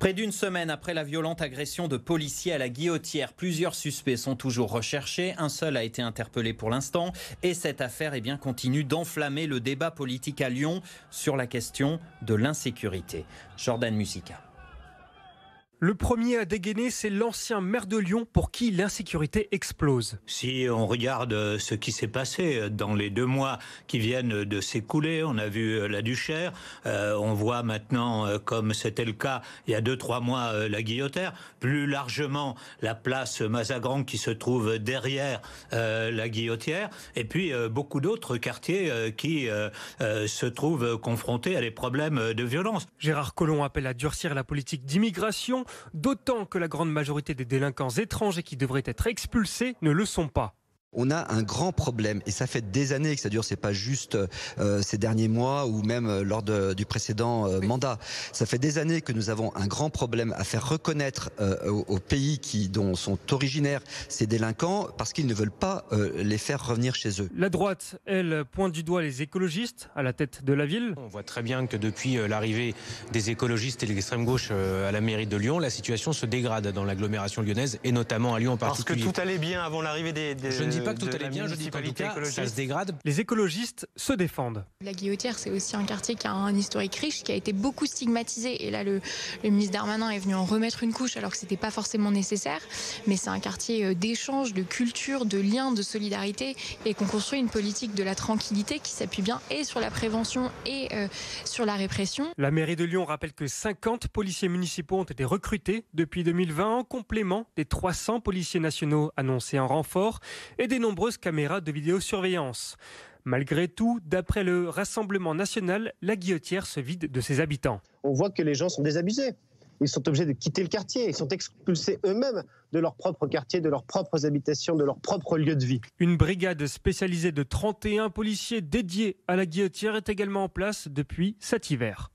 Près d'une semaine après la violente agression de policiers à la Guillotière, plusieurs suspects sont toujours recherchés. Un seul a été interpellé pour l'instant. Et cette affaire continue d'enflammer le débat politique à Lyon sur la question de l'insécurité. Jordan Musica. Le premier à dégainer, c'est l'ancien maire de Lyon pour qui l'insécurité explose. Si on regarde ce qui s'est passé dans les 2 mois qui viennent de s'écouler, on a vu la Duchère, on voit maintenant, comme c'était le cas il y a 2-3 mois, la Guillotière, plus largement la place Mazagran qui se trouve derrière la Guillotière, et puis beaucoup d'autres quartiers qui se trouvent confrontés à des problèmes de violence. Gérard Collomb appelle à durcir la politique d'immigration, d'autant que la grande majorité des délinquants étrangers qui devraient être expulsés ne le sont pas. On a un grand problème et ça fait des années que ça dure, c'est pas juste ces derniers mois ou même lors du précédent mandat. Ça fait des années que nous avons un grand problème à faire reconnaître aux pays dont sont originaires ces délinquants parce qu'ils ne veulent pas les faire revenir chez eux. La droite, elle, pointe du doigt les écologistes à la tête de la ville. On voit très bien que depuis l'arrivée des écologistes et de l'extrême gauche à la mairie de Lyon, la situation se dégrade dans l'agglomération lyonnaise et notamment à Lyon en particulier. Parce que tout allait bien avant l'arrivée des Je ne dis pas que tout allait bien, je dis qu'en tout cas, ça se dégrade. Les écologistes se défendent. La Guillotière, c'est aussi un quartier qui a un historique riche, qui a été beaucoup stigmatisé. Et là, le ministre Darmanin est venu en remettre une couche, alors que ce n'était pas forcément nécessaire. Mais c'est un quartier d'échange, de culture, de liens, de solidarité. Et qu'on construit une politique de la tranquillité qui s'appuie bien et sur la prévention et sur la répression. La mairie de Lyon rappelle que 50 policiers municipaux ont été recrutés depuis 2020 en complément des 300 policiers nationaux annoncés en renfort et des nombreuses caméras de vidéosurveillance. Malgré tout, d'après le Rassemblement national, la Guillotière se vide de ses habitants. On voit que les gens sont désabusés. Ils sont obligés de quitter le quartier. Ils sont expulsés eux-mêmes de leur propre quartier, de leurs propres habitations, de leur propre lieu de vie. Une brigade spécialisée de 31 policiers dédiés à la Guillotière est également en place depuis cet hiver.